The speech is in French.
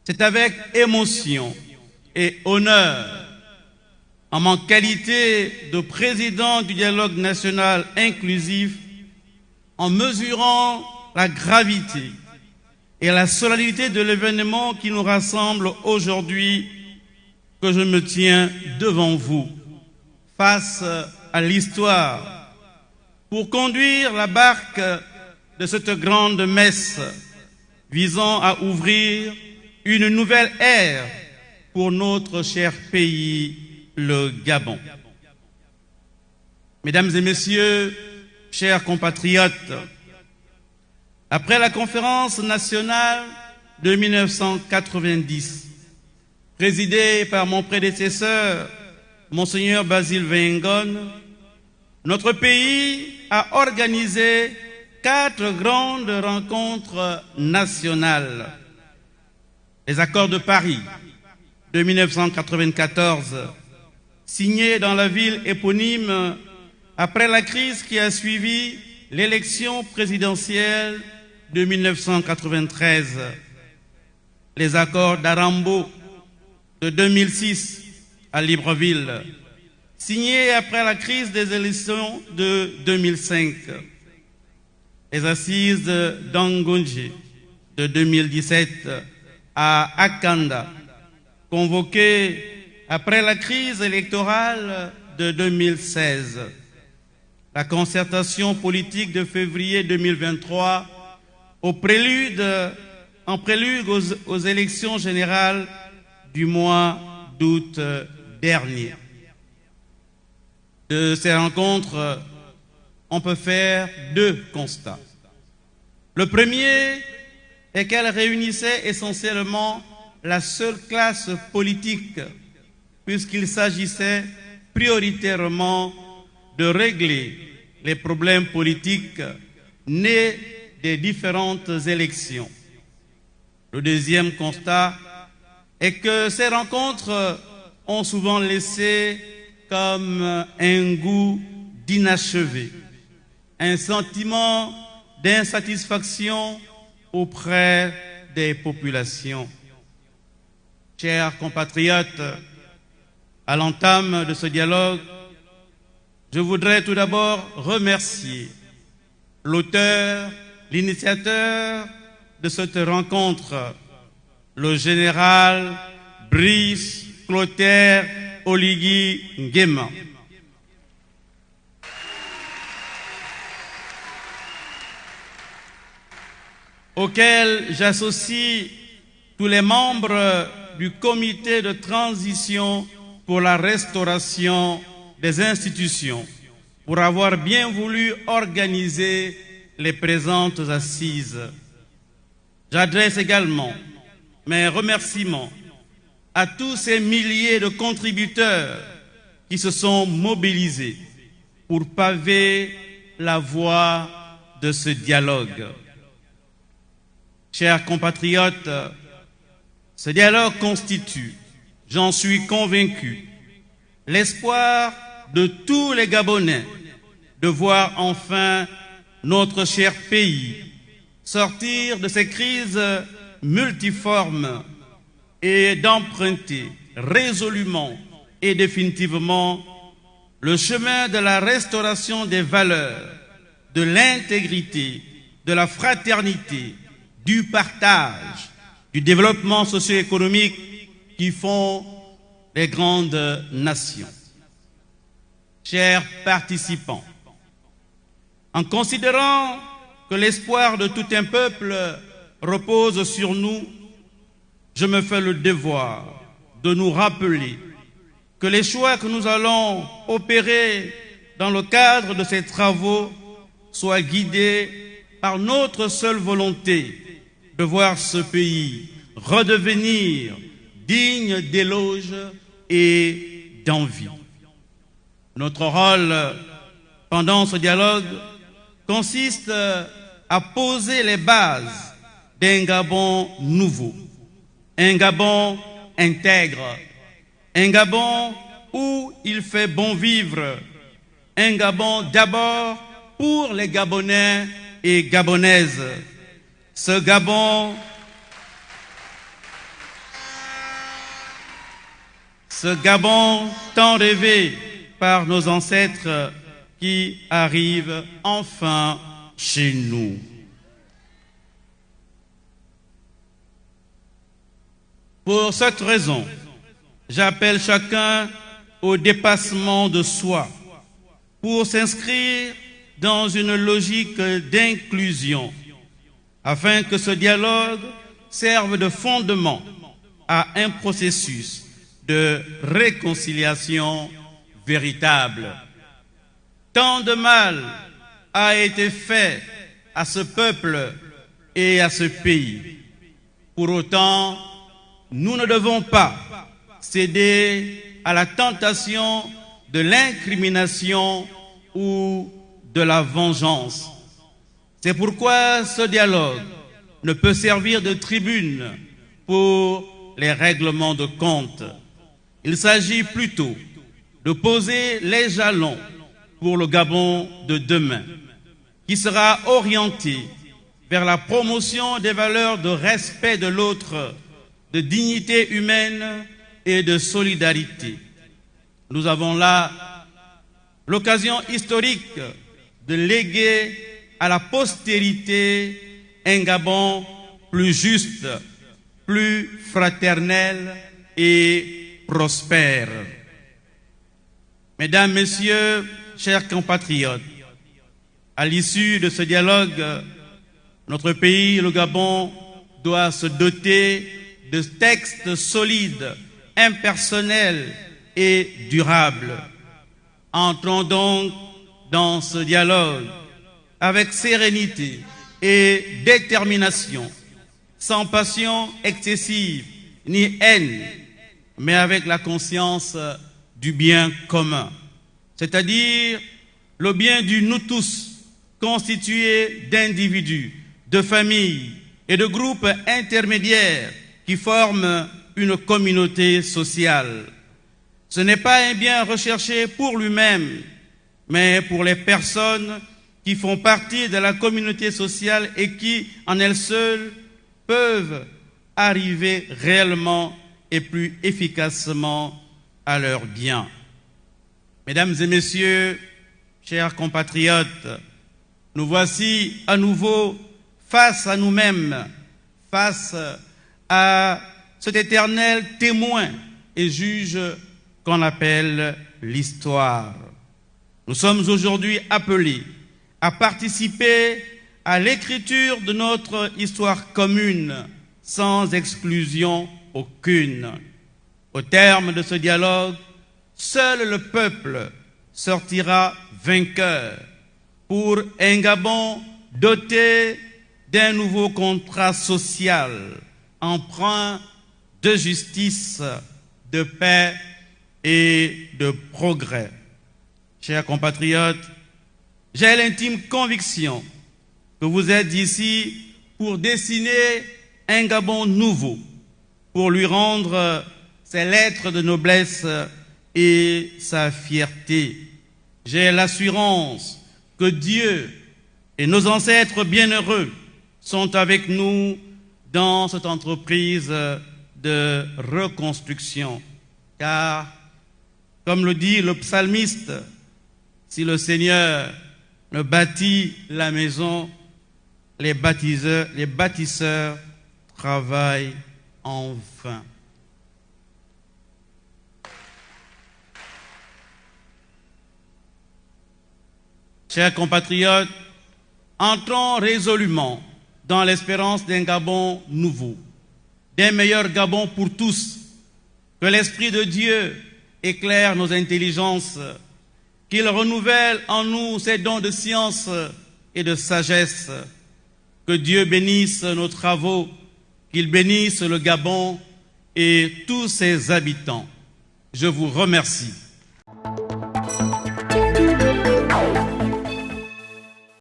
C'est avec émotion et honneur, en ma qualité de président du dialogue national inclusif, en mesurant la gravité et la solennité de l'événement qui nous rassemble aujourd'hui, que je me tiens devant vous, face à l'histoire, pour conduire la barque de cette grande messe visant à ouvrir une nouvelle ère pour notre cher pays, le Gabon. Mesdames et messieurs, chers compatriotes, après la conférence nationale de 1990, présidée par mon prédécesseur, Monseigneur Basile Wengon, notre pays a organisé 4 grandes rencontres nationales. Les accords de Paris de 1994, signés dans la ville éponyme après la crise qui a suivi l'élection présidentielle de 1993. Les accords d'Arambo de 2006 à Libreville, signés après la crise des élections de 2005. Les assises d'Angonji de 2017 à Akanda, convoquées après la crise électorale de 2016. La concertation politique de février 2023 en prélude aux élections générales du mois d'août dernier. De ces rencontres, on peut faire 2 constats. Le premier est qu'elles réunissaient essentiellement la seule classe politique, puisqu'il s'agissait prioritairement de régler les problèmes politiques nés des différentes élections. Le deuxième constat est que ces rencontres ont souvent laissé comme un goût d'inachevé, un sentiment d'insatisfaction auprès des populations. Chers compatriotes, à l'entame de ce dialogue, je voudrais tout d'abord remercier l'auteur, l'initiateur de cette rencontre, le général Brice Clotaire Oligui Nguema. Auquel j'associe tous les membres du comité de transition pour la restauration des institutions, pour avoir bien voulu organiser les présentes assises. J'adresse également mes remerciements à tous ces milliers de contributeurs qui se sont mobilisés pour paver la voie de ce dialogue. Chers compatriotes, ce dialogue constitue, j'en suis convaincu, l'espoir de tous les Gabonais de voir enfin notre cher pays sortir de ces crises multiformes et d'emprunter résolument et définitivement le chemin de la restauration des valeurs, de l'intégrité, de la fraternité, du partage, du développement socio-économique qui font les grandes nations. Chers participants, en considérant que l'espoir de tout un peuple repose sur nous, je me fais le devoir de nous rappeler que les choix que nous allons opérer dans le cadre de ces travaux soient guidés par notre seule volonté de voir ce pays redevenir digne d'éloges et d'envie. Notre rôle pendant ce dialogue consiste à poser les bases d'un Gabon nouveau, un Gabon intègre, un Gabon où il fait bon vivre, un Gabon d'abord pour les Gabonais et Gabonaises. Ce Gabon ce Gabon tant rêvé par nos ancêtres qui arrive enfin chez nous. Pour cette raison, j'appelle chacun au dépassement de soi pour s'inscrire dans une logique d'inclusion afin que ce dialogue serve de fondement à un processus de réconciliation véritable. Tant de mal a été fait à ce peuple et à ce pays. Pour autant, nous ne devons pas céder à la tentation de l'incrimination ou de la vengeance. C'est pourquoi ce dialogue ne peut servir de tribune pour les règlements de compte. Il s'agit plutôt de poser les jalons pour le Gabon de demain, qui sera orienté vers la promotion des valeurs de respect de l'autre, de dignité humaine et de solidarité. Nous avons là l'occasion historique de léguer à la postérité un Gabon plus juste, plus fraternel et prospère. Mesdames, Messieurs, chers compatriotes, à l'issue de ce dialogue, notre pays, le Gabon, doit se doter de textes solides, impersonnels et durables. Entrons donc dans ce dialogue avec sérénité et détermination, sans passion excessive ni haine, mais avec la conscience du bien commun, c'est-à-dire le bien du nous tous, constitué d'individus, de familles et de groupes intermédiaires qui forment une communauté sociale. Ce n'est pas un bien recherché pour lui-même, mais pour les personnes qui font partie de la communauté sociale et qui, en elles seules, peuvent arriver réellement et plus efficacement à leur bien. Mesdames et messieurs, chers compatriotes, nous voici à nouveau face à nous-mêmes, face à cet éternel témoin et juge qu'on appelle l'histoire. Nous sommes aujourd'hui appelés à participer à l'écriture de notre histoire commune, sans exclusion aucune. Au terme de ce dialogue, seul le peuple sortira vainqueur pour un Gabon doté d'un nouveau contrat social, empreint de justice, de paix et de progrès. Chers compatriotes, j'ai l'intime conviction que vous êtes ici pour dessiner un Gabon nouveau, pour lui rendre ses lettres de noblesse et sa fierté. J'ai l'assurance que Dieu et nos ancêtres bienheureux sont avec nous dans cette entreprise de reconstruction. Car, comme le dit le psalmiste, si le Seigneur ne bâtit la maison, les bâtisseurs travaillent en vain. Chers compatriotes, entrons résolument dans l'espérance d'un Gabon nouveau, d'un meilleur Gabon pour tous. Que l'Esprit de Dieu éclaire nos intelligences, qu'il renouvelle en nous ses dons de science et de sagesse. Que Dieu bénisse nos travaux, qu'il bénisse le Gabon et tous ses habitants. Je vous remercie.